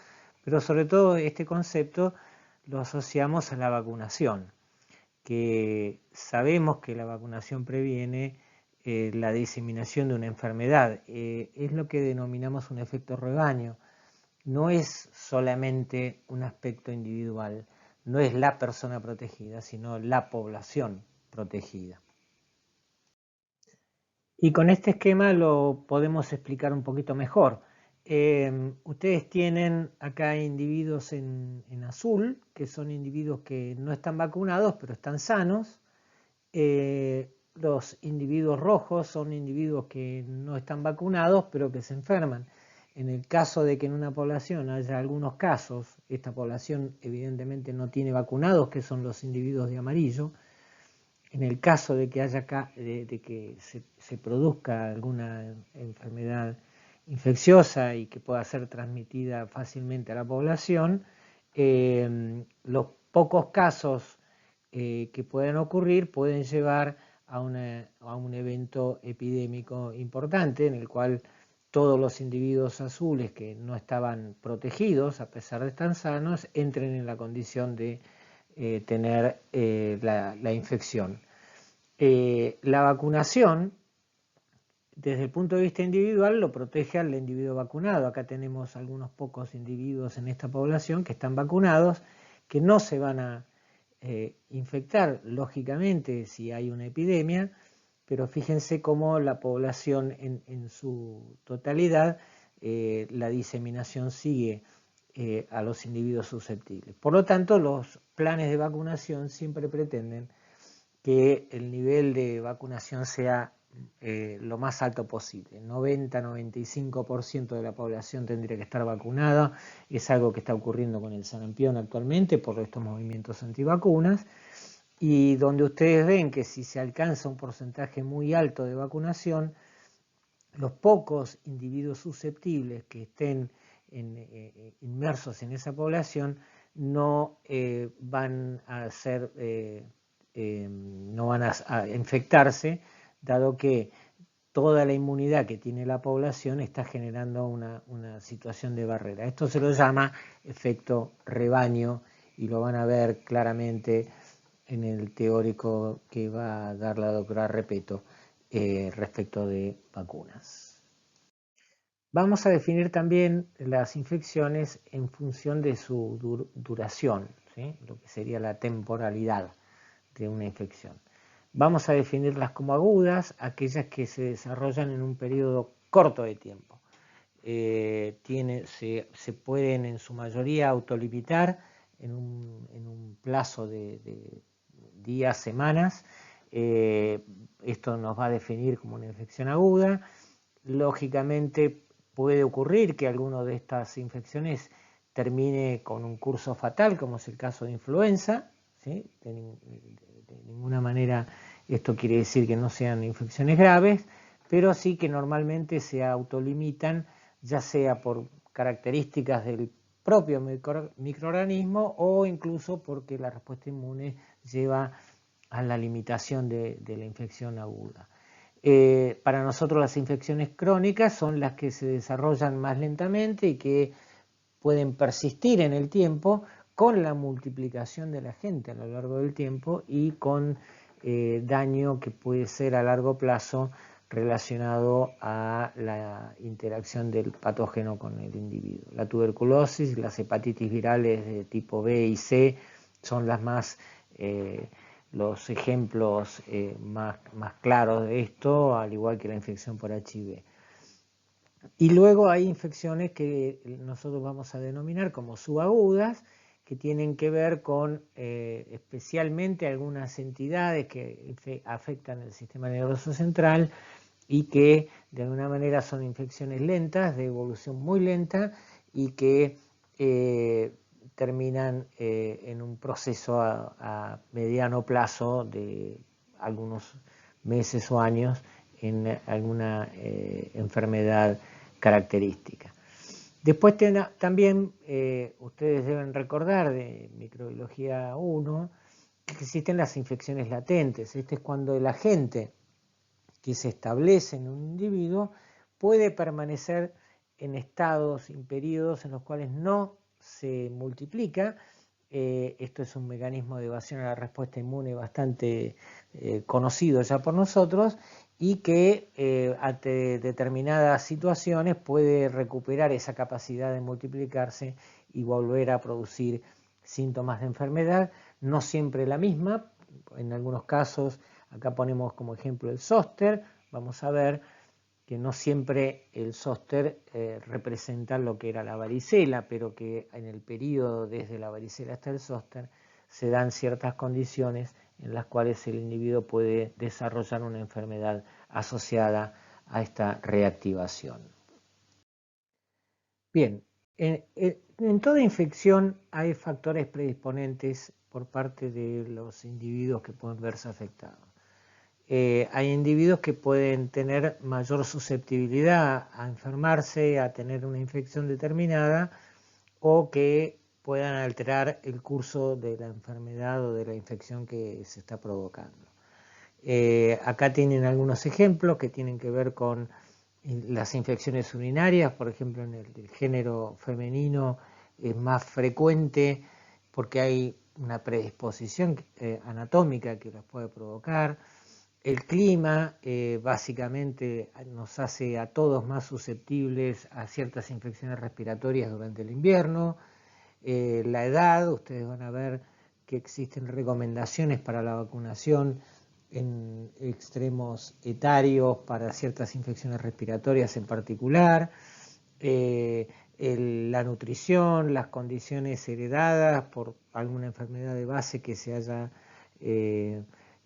pero sobre todo este concepto lo asociamos a la vacunación, que sabemos que la vacunación previene la diseminación de una enfermedad. Es lo que denominamos un efecto rebaño. No es solamente un aspecto individual, no es la persona protegida, sino la población protegida. Y con este esquema lo podemos explicar un poquito mejor. Ustedes tienen acá individuos en azul, que son individuos que no están vacunados, pero están sanos. Los individuos rojos son individuos que no están vacunados, pero que se enferman. En el caso de que en una población haya algunos casos, esta población evidentemente no tiene vacunados, que son los individuos de amarillo. En el caso de que se produzca alguna enfermedad infecciosa y que pueda ser transmitida fácilmente a la población, los pocos casos que puedan ocurrir pueden llevar a un evento epidémico importante en el cual todos los individuos azules que no estaban protegidos, a pesar de estar sanos, entren en la condición de tener la infección. La vacunación, desde el punto de vista individual, lo protege al individuo vacunado. Acá tenemos algunos pocos individuos en esta población que están vacunados, que no se van a infectar, lógicamente, si hay una epidemia, pero fíjense cómo la población en su totalidad, la diseminación sigue a los individuos susceptibles. Por lo tanto, los planes de vacunación siempre pretenden que el nivel de vacunación sea lo más alto posible. 90-95% de la población tendría que estar vacunada. Es algo que está ocurriendo con el sarampión actualmente por estos movimientos antivacunas. Y donde ustedes ven que si se alcanza un porcentaje muy alto de vacunación, los pocos individuos susceptibles que estén inmersos en esa población no van a ser no van a infectarse, dado que toda la inmunidad que tiene la población está generando una situación de barrera. Esto se lo llama efecto rebaño y lo van a ver claramente en el teórico que va a dar la doctora Repeto respecto de vacunas. Vamos a definir también las infecciones en función de su duración, ¿sí? Lo que sería la temporalidad de una infección. Vamos a definirlas como agudas, aquellas que se desarrollan en un periodo corto de tiempo. Se pueden en su mayoría autolimitar en un plazo de días, semanas. Esto nos va a definir como una infección aguda. Lógicamente puede ocurrir que alguna de estas infecciones termine con un curso fatal, como es el caso de influenza, ¿sí? De ninguna manera esto quiere decir que no sean infecciones graves, pero sí que normalmente se autolimitan, ya sea por características del propio microorganismo o incluso porque la respuesta inmune lleva a la limitación de la infección aguda. Para nosotros las infecciones crónicas son las que se desarrollan más lentamente y que pueden persistir en el tiempo con la multiplicación de la gente a lo largo del tiempo y con daño que puede ser a largo plazo relacionado a la interacción del patógeno con el individuo. La tuberculosis, las hepatitis virales de tipo B y C son las los ejemplos más claros de esto, al igual que la infección por HIV. Y luego hay infecciones que nosotros vamos a denominar como subagudas, que tienen que ver con especialmente algunas entidades que afectan el sistema nervioso central y que de alguna manera son infecciones lentas, de evolución muy lenta y que terminan en un proceso a mediano plazo de algunos meses o años en alguna enfermedad característica. Después también ustedes deben recordar de microbiología 1 existen las infecciones latentes. Este es cuando el agente que se establece en un individuo puede permanecer en estados, en periodos en los cuales no se multiplica. Esto es un mecanismo de evasión a la respuesta inmune bastante conocido ya por nosotros, y que ante determinadas situaciones puede recuperar esa capacidad de multiplicarse y volver a producir síntomas de enfermedad, no siempre la misma. En algunos casos, acá ponemos como ejemplo el zóster. Vamos a ver que no siempre el zóster representa lo que era la varicela, pero que en el periodo desde la varicela hasta el zóster se dan ciertas condiciones en las cuales el individuo puede desarrollar una enfermedad asociada a esta reactivación. Bien, en toda infección hay factores predisponentes por parte de los individuos que pueden verse afectados. Hay individuos que pueden tener mayor susceptibilidad a enfermarse, a tener una infección determinada, o que puedan alterar el curso de la enfermedad o de la infección que se está provocando. Acá tienen algunos ejemplos que tienen que ver con las infecciones urinarias. Por ejemplo, en el género femenino es más frecuente porque hay una predisposición anatómica que las puede provocar. El clima básicamente nos hace a todos más susceptibles a ciertas infecciones respiratorias durante el invierno. La edad, ustedes van a ver que existen recomendaciones para la vacunación en extremos etarios para ciertas infecciones respiratorias en particular. La nutrición, las condiciones heredadas por alguna enfermedad de base que se haya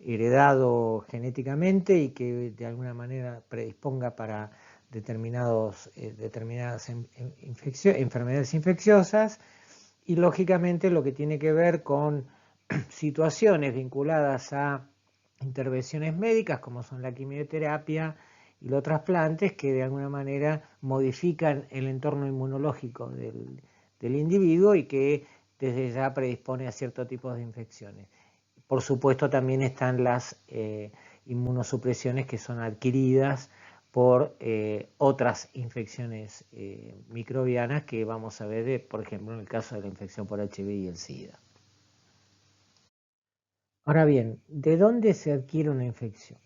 heredado genéticamente y que de alguna manera predisponga para determinadas enfermedades infecciosas, y lógicamente lo que tiene que ver con situaciones vinculadas a intervenciones médicas como son la quimioterapia y los trasplantes, que de alguna manera modifican el entorno inmunológico del individuo y que desde ya predispone a ciertos tipos de infecciones. Por supuesto también están las inmunosupresiones que son adquiridas por otras infecciones microbianas que vamos a ver, por ejemplo, en el caso de la infección por HIV y el SIDA. Ahora bien, ¿de dónde se adquiere una infección?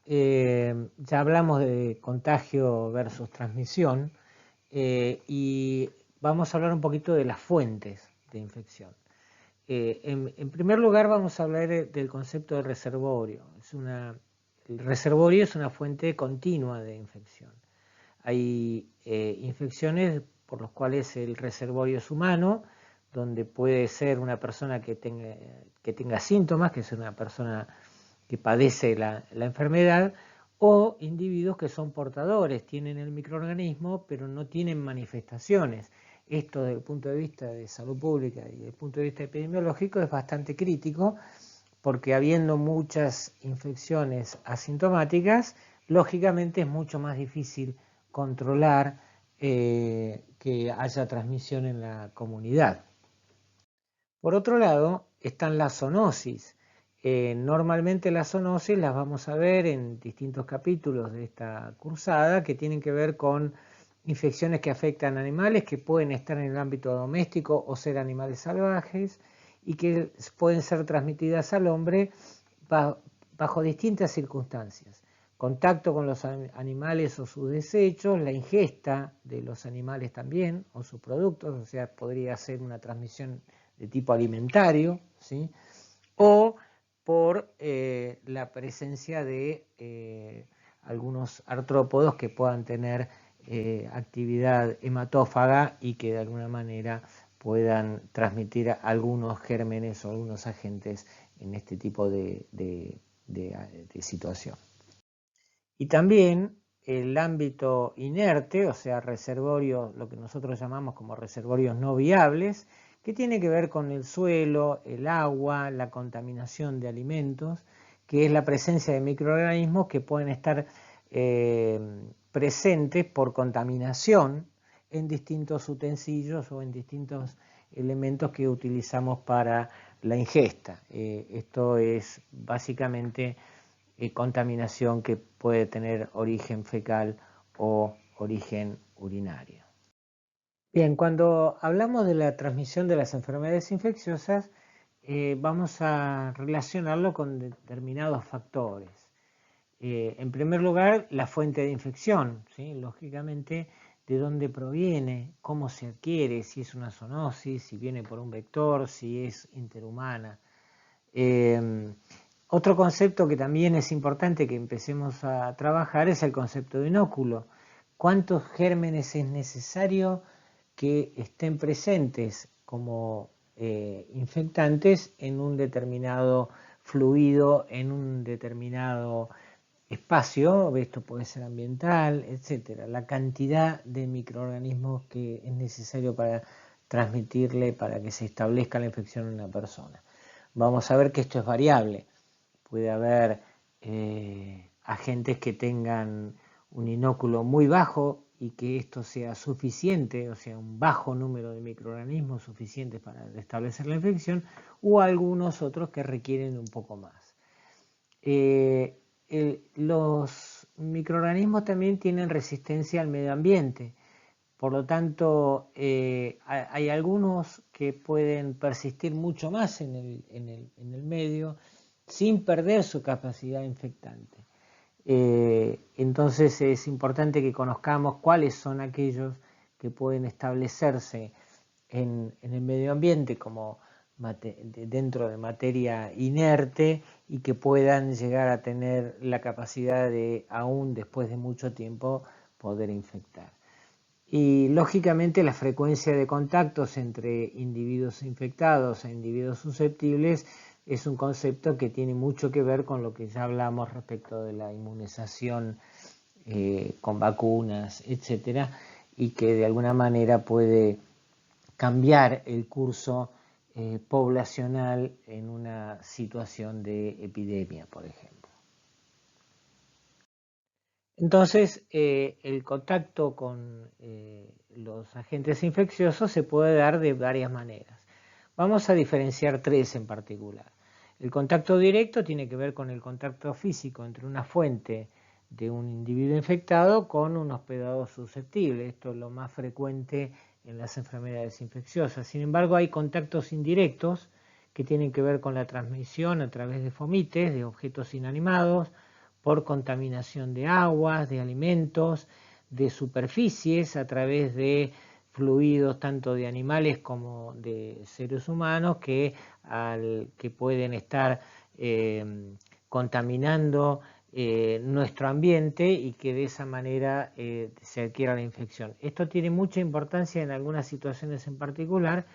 Ya hablamos de contagio versus transmisión y vamos a hablar un poquito de las fuentes de infección. En primer lugar vamos a hablar del concepto de reservorio. El reservorio es una fuente continua de infección. Hay infecciones por las cuales el reservorio es humano, donde puede ser una persona que tenga síntomas, que es una persona que padece la enfermedad, o individuos que son portadores, tienen el microorganismo pero no tienen manifestaciones. Esto desde el punto de vista de salud pública y desde el punto de vista epidemiológico es bastante crítico, porque habiendo muchas infecciones asintomáticas, lógicamente es mucho más difícil controlar que haya transmisión en la comunidad. Por otro lado, están las zoonosis. Normalmente las zoonosis las vamos a ver en distintos capítulos de esta cursada, que tienen que ver con infecciones que afectan a animales que pueden estar en el ámbito doméstico o ser animales salvajes y que pueden ser transmitidas al hombre bajo distintas circunstancias. Contacto con los animales o sus desechos, la ingesta de los animales también o sus productos, o sea, podría ser una transmisión de tipo alimentario, ¿sí? O por la presencia de algunos artrópodos que puedan tener actividad hematófaga y que de alguna manera puedan transmitir algunos gérmenes o algunos agentes en este tipo de situación. Y también el ámbito inerte, o sea, reservorios, lo que nosotros llamamos como reservorios no viables, que tiene que ver con el suelo, el agua, la contaminación de alimentos, que es la presencia de microorganismos que pueden estar presentes por contaminación en distintos utensilios o en distintos elementos que utilizamos para la ingesta. Esto es básicamente contaminación que puede tener origen fecal o origen urinario. Bien, cuando hablamos de la transmisión de las enfermedades infecciosas, vamos a relacionarlo con determinados factores. En primer lugar, la fuente de infección, ¿sí? Lógicamente, de dónde proviene, cómo se adquiere, si es una zoonosis, si viene por un vector, si es interhumana. Otro concepto que también es importante que empecemos a trabajar es el concepto de inóculo. ¿Cuántos gérmenes es necesario que estén presentes como infectantes en un determinado fluido, en un determinado espacio? Esto puede ser ambiental, etcétera. La cantidad de microorganismos que es necesario para transmitirle, para que se establezca la infección en una persona. Vamos a ver que esto es variable. Puede haber agentes que tengan un inóculo muy bajo y que esto sea suficiente, o sea, un bajo número de microorganismos suficientes para establecer la infección, o algunos otros que requieren un poco más. Los microorganismos también tienen resistencia al medio ambiente. Por lo tanto, hay algunos que pueden persistir mucho más en el medio sin perder su capacidad infectante. Entonces es importante que conozcamos cuáles son aquellos que pueden establecerse en el medio ambiente como dentro de materia inerte y que puedan llegar a tener la capacidad de, aún después de mucho tiempo, poder infectar. Y lógicamente la frecuencia de contactos entre individuos infectados e individuos susceptibles es un concepto que tiene mucho que ver con lo que ya hablamos respecto de la inmunización con vacunas, etcétera, y que de alguna manera puede cambiar el curso poblacional en una situación de epidemia, por ejemplo. Entonces, el contacto con los agentes infecciosos se puede dar de varias maneras. Vamos a diferenciar tres en particular. El contacto directo tiene que ver con el contacto físico entre una fuente de un individuo infectado con un hospedador susceptible. Esto es lo más frecuente en las enfermedades infecciosas. Sin embargo, hay contactos indirectos que tienen que ver con la transmisión a través de fomites, de objetos inanimados, por contaminación de aguas, de alimentos, de superficies, a través de fluidos tanto de animales como de seres humanos que pueden estar contaminando nuestro ambiente y que de esa manera se adquiera la infección. Esto tiene mucha importancia en algunas situaciones en particular,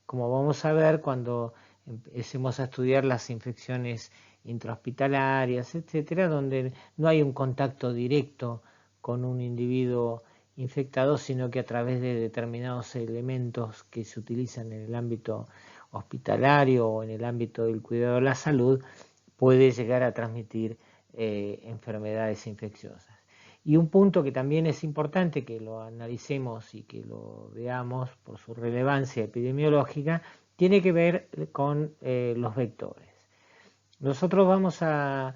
como vamos a ver cuando empecemos a estudiar las infecciones intrahospitalarias, etcétera, donde no hay un contacto directo con un individuo infectado, sino que a través de determinados elementos que se utilizan en el ámbito hospitalario o en el ámbito del cuidado de la salud, puede llegar a transmitir enfermedades infecciosas. Y un punto que también es importante que lo analicemos y que lo veamos por su relevancia epidemiológica, tiene que ver con los vectores. Nosotros vamos a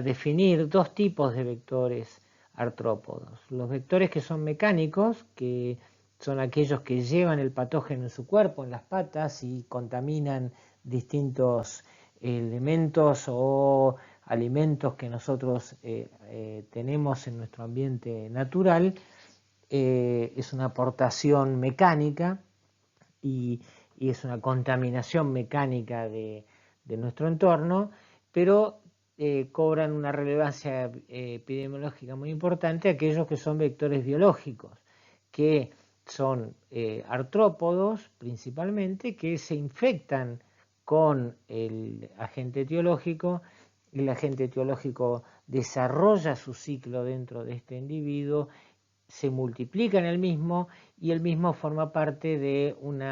definir dos tipos de vectores artrópodos. Los vectores que son mecánicos, que son aquellos que llevan el patógeno en su cuerpo, en las patas, y contaminan distintos elementos o alimentos que nosotros tenemos en nuestro ambiente natural. Es una aportación mecánica y es una contaminación mecánica de nuestro entorno, pero cobran una relevancia epidemiológica muy importante aquellos que son vectores biológicos, que son artrópodos principalmente, que se infectan con el agente etiológico, y el agente etiológico desarrolla su ciclo dentro de este individuo, se multiplica en el mismo y el mismo forma parte de un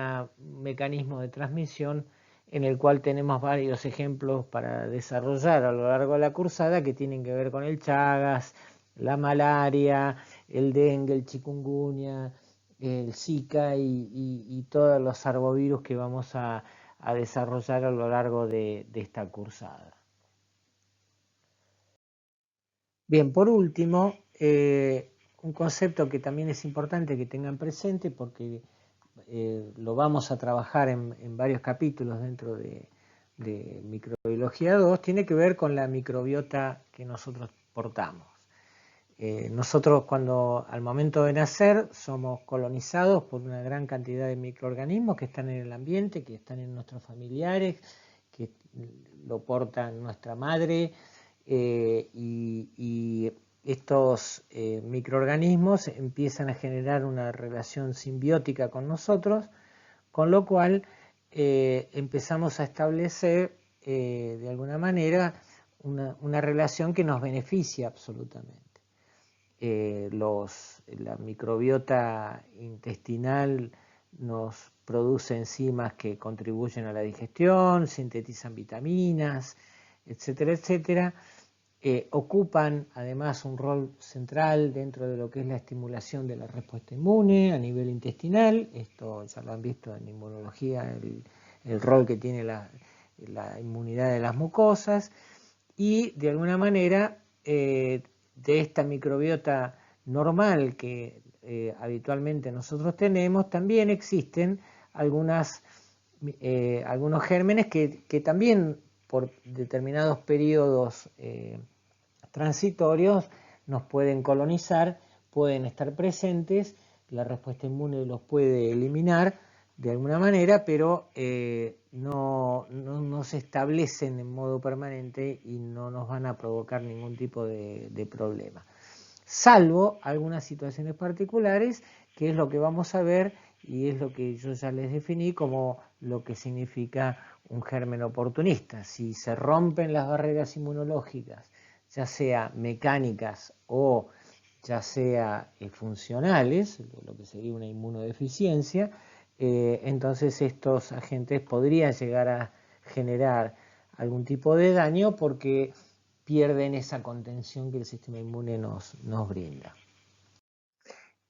mecanismo de transmisión en el cual tenemos varios ejemplos para desarrollar a lo largo de la cursada que tienen que ver con el Chagas, la malaria, el dengue, el chikungunya, el Zika y todos los arbovirus que vamos a a desarrollar a lo largo de esta cursada. Bien, por último, un concepto que también es importante que tengan presente porque lo vamos a trabajar en varios capítulos dentro de Microbiología 2, tiene que ver con la microbiota que nosotros portamos. Nosotros al momento de nacer somos colonizados por una gran cantidad de microorganismos que están en el ambiente, que están en nuestros familiares, que lo portan nuestra madre, y estos microorganismos empiezan a generar una relación simbiótica con nosotros, con lo cual empezamos a establecer de alguna manera una relación que nos beneficia absolutamente. La microbiota intestinal nos produce enzimas que contribuyen a la digestión, sintetizan vitaminas, etcétera, etcétera. Ocupan además un rol central dentro de lo que es la estimulación de la respuesta inmune a nivel intestinal. Esto ya lo han visto en inmunología, el rol que tiene la inmunidad de las mucosas. Y de alguna manera de esta microbiota normal que habitualmente nosotros tenemos, también existen algunos gérmenes que también por determinados periodos transitorios nos pueden colonizar, pueden estar presentes, la respuesta inmune los puede eliminar de alguna manera, pero no se establecen en modo permanente y no nos van a provocar ningún tipo de problema. Salvo algunas situaciones particulares, que es lo que vamos a ver y es lo que yo ya les definí como lo que significa un germen oportunista. Si se rompen las barreras inmunológicas, ya sea mecánicas o ya sea funcionales, lo que sería una inmunodeficiencia, entonces estos agentes podrían llegar a generar algún tipo de daño porque pierden esa contención que el sistema inmune nos brinda.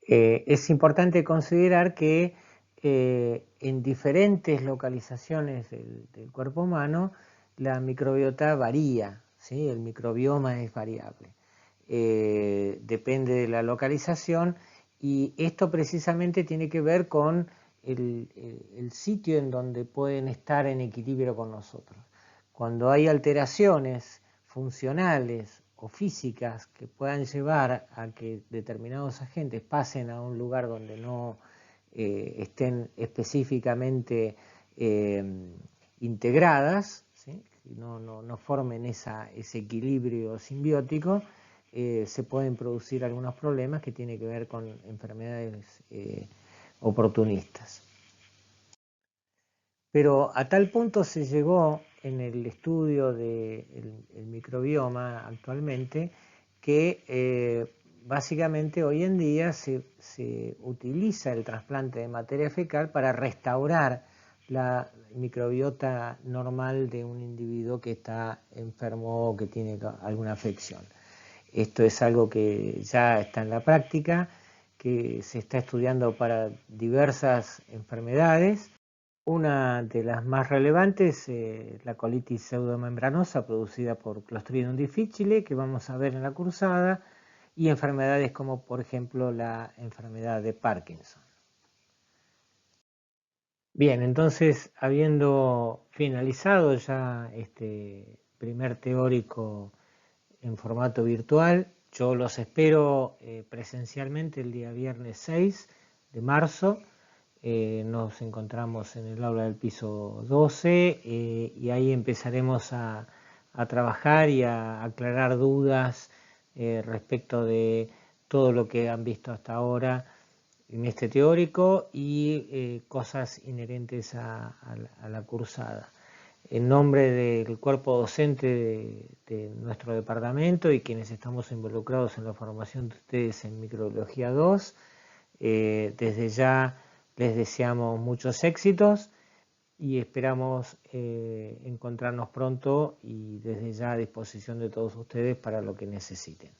Es importante considerar que en diferentes localizaciones del cuerpo humano la microbiota varía, ¿sí? El microbioma es variable, depende de la localización, y esto precisamente tiene que ver con el sitio en donde pueden estar en equilibrio con nosotros. Cuando hay alteraciones funcionales o físicas que puedan llevar a que determinados agentes pasen a un lugar donde no estén específicamente integradas, ¿sí? No formen ese equilibrio simbiótico, se pueden producir algunos problemas que tienen que ver con enfermedades oportunistas. Pero a tal punto se llegó en el estudio del microbioma actualmente que básicamente hoy en día se utiliza el trasplante de materia fecal para restaurar la microbiota normal de un individuo que está enfermo o que tiene alguna afección. Esto es algo que ya está en la práctica, que se está estudiando para diversas enfermedades. Una de las más relevantes, la colitis pseudomembranosa producida por Clostridium difficile, que vamos a ver en la cursada, y enfermedades como por ejemplo la enfermedad de Parkinson. Bien, entonces habiendo finalizado ya este primer teórico en formato virtual, yo los espero presencialmente el día viernes 6 de marzo. Nos encontramos en el aula del piso 12 y ahí empezaremos a trabajar y a aclarar dudas respecto de todo lo que han visto hasta ahora en este teórico y cosas inherentes a la cursada. En nombre del cuerpo docente de nuestro departamento y quienes estamos involucrados en la formación de ustedes en Microbiología 2, desde ya les deseamos muchos éxitos y esperamos encontrarnos pronto y desde ya a disposición de todos ustedes para lo que necesiten.